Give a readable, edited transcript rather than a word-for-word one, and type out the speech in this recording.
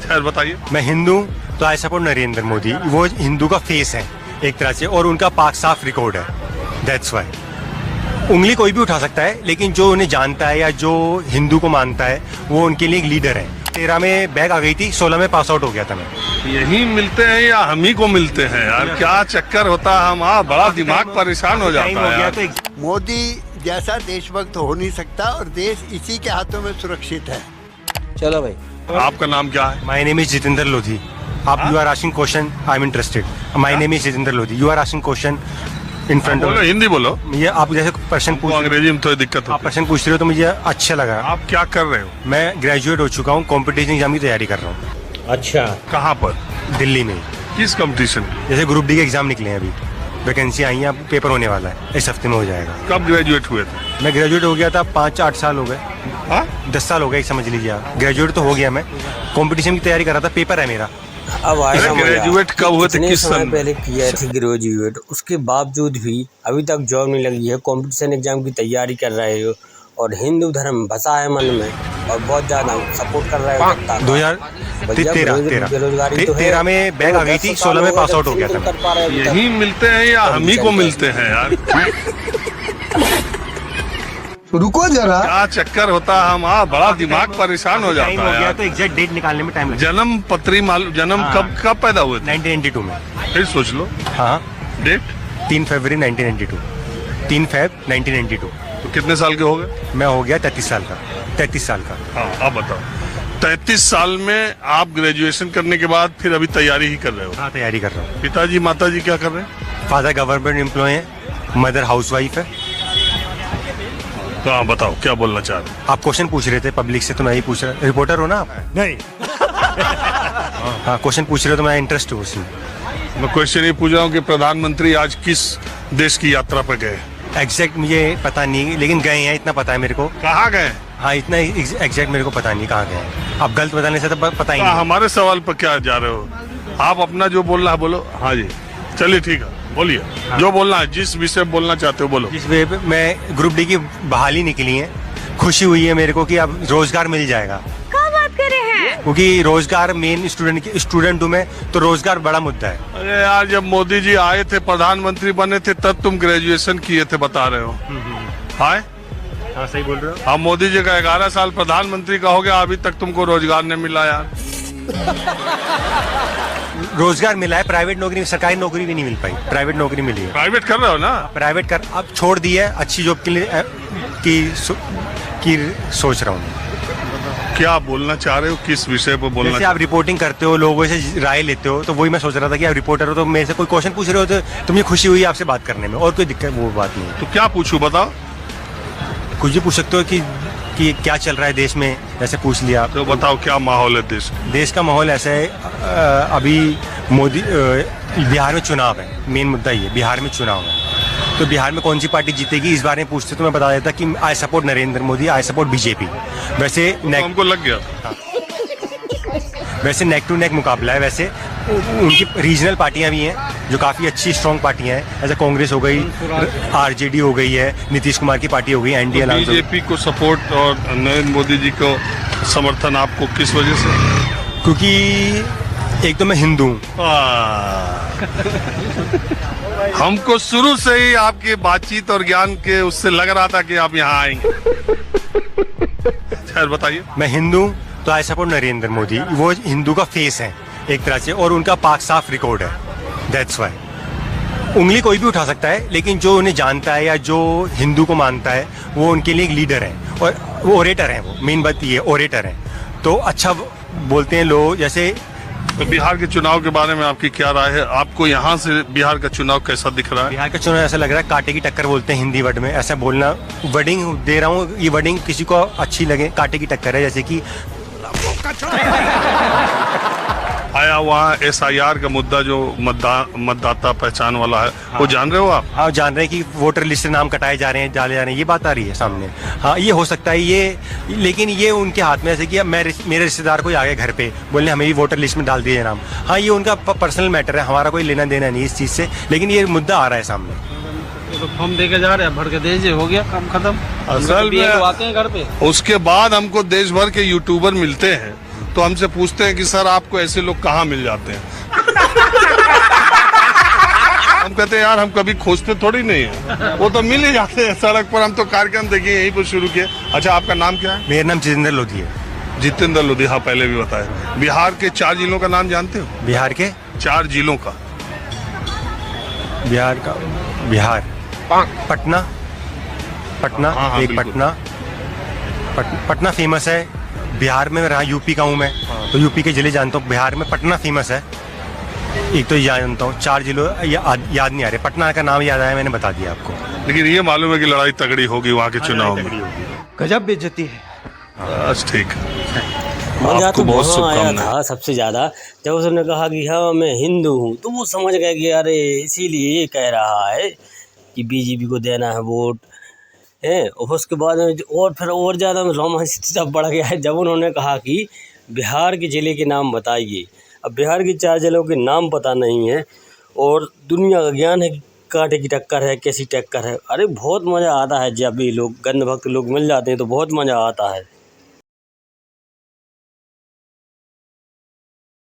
खैर बताइए। मैं हिंदू तो आई सपोर्ट नरेंद्र मोदी। वो हिंदू का फेस है एक तरह से, और उनका पाक साफ रिकॉर्ड है। दैट्स वाई उंगली कोई भी उठा सकता है, लेकिन जो उन्हें जानता है या जो हिंदू को मानता है वो उनके लिए एक लीडर है। 13 में बैग आ गई थी, 16 में पास आउट हो गया था मैं। यही मिलते हैं या हम ही को मिलते हैं यार? क्या चक्कर होता है, हम बड़ा दिमाग परेशान हो जाता है यार। मोदी जैसा देशभक्त हो नहीं सकता और देश इसी के हाथों में सुरक्षित है। चलो भाई। आपका नाम क्या है? My name is Jitendra Lodhi. आप you are asking question, I am interested. My name is Jitendra Lodhi. You are asking question in front of. Hindi बोलो। ये आप जैसे प्रश्न पूछ, अंग्रेजी में थोड़ी दिक्कत आप होती है। प्रश्न पूछ रहे हो तो मुझे अच्छा लगा। आप क्या कर रहे हो? मैं ग्रेजुएट हो चुका हूँ, कॉम्पिटिशन एग्जाम की तैयारी कर रहा हूँ। अच्छा, कहाँ पर? दिल्ली में। किस कंपटीशन? जैसे ग्रुप डी के एग्जाम निकले हैं, अभी वैकेंसी आई है, अब पेपर होने वाला है, इस हफ्ते में हो जाएगा। कब ग्रेजुएट हुए थे? मैं ग्रेजुएट हो गया था 5-8 साल हो गए। हाँ? 10 साल हो गए समझ लीजिए आप। ग्रेजुएट तो हो गया, मैं कंपटीशन की तैयारी कर रहा था, पेपर है मेरा। अब आया ग्रेजुएट कब हुए थे? किस समय सन? पहले किया थी ग्रेजुएट, उसके बावजूद भी अभी तक जॉब नहीं लगी है। कंपटीशन एग्जाम की तैयारी कर रहे हो और हिंदू धर्म बसा है मन में और बहुत ज्यादा सपोर्ट कर रहे हो। 2013 में बैग आ गई थी, 16 में पास आउट हो गया था। यही मिलते हैं या हम ही को मिलते हैं यार? रुको जरा, क्या चक्कर होता है, हम बड़ा दिमाग परेशान हो जाता टाइम है हो गया यार। तो एग्जैक्ट डेट निकालने में टाइम लगा। जन्म पत्री मालूम? जन्म कब पैदा हुए थे? 1992 में। फिर सोच लो हाँ, डेट। 3 फरवरी 1992। 3 फेब 1992। तो कितने साल के हो गए? मैं हो गया 33 साल का। 33 साल का। हाँ, अब बताओ। 33 साल में आप ग्रेजुएशन करने के बाद फिर अभी तैयारी ही कर रहे हो? हाँ, तैयारी कर रहा हूँ। पिताजी माताजी क्या कर रहे हैं? फादर गवर्नमेंट एम्प्लॉय है, मदर हाउसवाइफ है। तो आप बताओ क्या बोलना चाह रहे हैं? आप क्वेश्चन पूछ रहे थे पब्लिक से, तो मैं ही पूछ रहा। रिपोर्टर हो ना आप? नहीं। हाँ, क्वेश्चन पूछ रहे हो तो मैं इंटरेस्ट हूँ उसमें। मैं क्वेश्चन ये पूछ रहा हूँ कि प्रधानमंत्री आज किस देश की यात्रा पर गए? एग्जैक्ट मुझे पता नहीं, लेकिन गए हैं इतना पता है मेरे को। कहाँ गए? हाँ, इतना एग्जैक्ट मेरे को पता नहीं कहाँ गए हैं। आप गलत बताने से तो पता ही नहीं। हमारे सवाल पर क्या जा रहे हो आप? अपना जो बोलना है बोलो। हाँ जी, चलिए ठीक है, बोलिए। हाँ। जो बोलना है, जिस विषय बोलना चाहते हो बोलो। जिस वे पे मैं ग्रुप डी की बहाली निकली है, खुशी हुई है मेरे को कि अब रोजगार मिल जाएगा। क्या बात कर रहे हैं? क्योंकि रोजगार मेन स्टूडेंट हूँ मैं, तो रोजगार बड़ा मुद्दा है। अरे यार, जब मोदी जी आए थे, प्रधानमंत्री बने थे, तब तुम ग्रेजुएशन किए थे, बता रहे हो? हाय, हाँ सही बोल रहे हो। अब मोदी जी का 11 साल प्रधानमंत्री का हो गया, अभी तक तुमको रोजगार नहीं मिला यार। रोजगार मिला है, प्राइवेट नौकरी, सरकारी नौकरी भी नहीं मिल पाई, प्राइवेट नौकरी मिली है। प्राइवेट कर रहे हो ना? प्राइवेट कर अब छोड़ दी है, अच्छी जॉब के लिए की सोच रहा हूँ। क्या बोलना चाह रहे हो, किस विषय पर बोलना? जैसे आप रिपोर्टिंग करते हो, लोगों से राय लेते हो, तो वही मैं सोच रहा था कि आप रिपोर्टर हो तो मेरे से कोई क्वेश्चन पूछ रहे हो तो मुझे खुशी हुई आपसे बात करने में, और कोई दिक्कत वो बात नहीं है। तो क्या पूछूं, बताओ। कुछ भी पूछ सकते हो कि क्या चल रहा है देश में, जैसे पूछ लिया। तो बताओ क्या माहौल है देश का माहौल ऐसा है, अभी मोदी बिहार में चुनाव है, मेन मुद्दा ये बिहार में चुनाव है, तो बिहार में कौन सी पार्टी जीतेगी इस बारे में पूछते तो मैं बता देता कि I support Narendra Modi, I support BJP. वैसे तो हमको लग गया। वैसे नेक टू नेक मुकाबला है। वैसे उनकी रीजनल पार्टियां भी हैं जो काफ़ी अच्छी स्ट्रॉन्ग पार्टियां हैं, जैसे कांग्रेस हो गई, आरजेडी हो गई है, नीतीश कुमार की पार्टी हो गई, एनडीए। बीजेपी को सपोर्ट और नरेंद्र मोदी जी को समर्थन आपको किस वजह से? क्योंकि एक तो मैं हिंदू हूँ। हमको शुरू से ही आपकी बातचीत और ज्ञान के उससे लग रहा था कि आप यहाँ आएंगे। खैर बताइए। मैं हिंदू तो आई सपोर्ट नरेंद्र मोदी। वो हिंदू का फेस है एक तरह से, और उनका पाक साफ रिकॉर्ड है। दैट्स वाई उंगली कोई भी उठा सकता है, लेकिन जो उन्हें जानता है या जो हिंदू को मानता है वो उनके लिए एक लीडर है, और वो ओरेटर है। वो मेन बात ये ओरेटर है, तो अच्छा बोलते हैं लोग। जैसे तो बिहार के चुनाव के बारे में आपकी क्या राय है? आपको यहाँ से बिहार का चुनाव कैसा दिख रहा है? बिहार का चुनाव ऐसा लग रहा है कांटे की टक्कर बोलते हैं हिंदी वर्ड में, ऐसा बोलना वर्डिंग दे रहा हूँ। ये वर्डिंग किसी को अच्छी लगे, कांटे की टक्कर है, जैसे कि आया वहाँ SIR का मुद्दा जो मतदाता पहचान वाला है। हाँ। वो जान रहे हो आप? हाँ, जान रहे हैं कि वोटर लिस्ट से नाम कटाए जा रहे हैं, डाले जा रहे हैं, ये बात आ रही है सामने। हाँ, ये हो सकता है ये, लेकिन ये उनके हाथ में, ऐसे कि मेरे रिश्तेदार को आ गए घर पे बोलने हमें भी वोटर लिस्ट में डाल दिए नाम। हाँ, ये उनका पर्सनल मैटर है, हमारा कोई लेना देना नहीं इस चीज़ से, लेकिन ये मुद्दा आ रहा है सामने। तो फॉर्म देके जा रहे हैं, भर के दीजिए, हो गया काम खत्म। असल में आते हैं घर पे। उसके बाद हमको देश भर के यूट्यूबर मिलते हैं, तो हमसे पूछते हैं कि सर आपको ऐसे लोग कहाँ मिल जाते हैं। हम कहते हैं यार हम कभी खोजते थोड़ी नहीं है, वो तो मिल ही जाते हैं सड़क पर। हम तो कार्यक्रम देखिए यहीं पर शुरू किए। अच्छा आपका नाम क्या है? मेरा नाम जितेंद्र लोधी है। जितेंद्र लोधी, हाँ पहले भी बताया। बिहार के 4 जिलों का नाम जानते हो? बिहार के 4 जिलों का। बिहार पटना, हाँ, एक बिल्कुल। पटना फेमस है। बिहार में रहा, यूपी का हूँ मैं, तो यूपी के जिले जानता हूँ। बिहार में पटना फेमस है, एक तो जानता हूँ। 4 जिलों याद नहीं आ रहे। पटना का नाम याद आया, मैंने बता दिया आपको। लेकिन ये मालूम है कि लड़ाई तगड़ी होगी वहाँ के चुनाव में। गजब बेइज्जती है। बस ठीक है। मजा आपको तो बहुत वहाँ आया शुभकामनाएं। था सबसे ज़्यादा जब उसने कहा कि हाँ मैं हिंदू हूँ, तो वो समझ गए कि अरे इसीलिए ये कह रहा है कि बीजेपी को देना है वोट है। और उसके बाद में और फिर और ज़्यादा रोमांच तब बढ़ गया है जब उन्होंने कहा कि बिहार के ज़िले के नाम बताइए। अब बिहार के 4 जिलों के नाम पता नहीं है और दुनिया का ज्ञान है कि कांटे की टक्कर है, कैसी टक्कर है। अरे बहुत मज़ा आता है जब ये लोग गंध भक्त लोग मिल जाते हैं तो बहुत मज़ा आता है।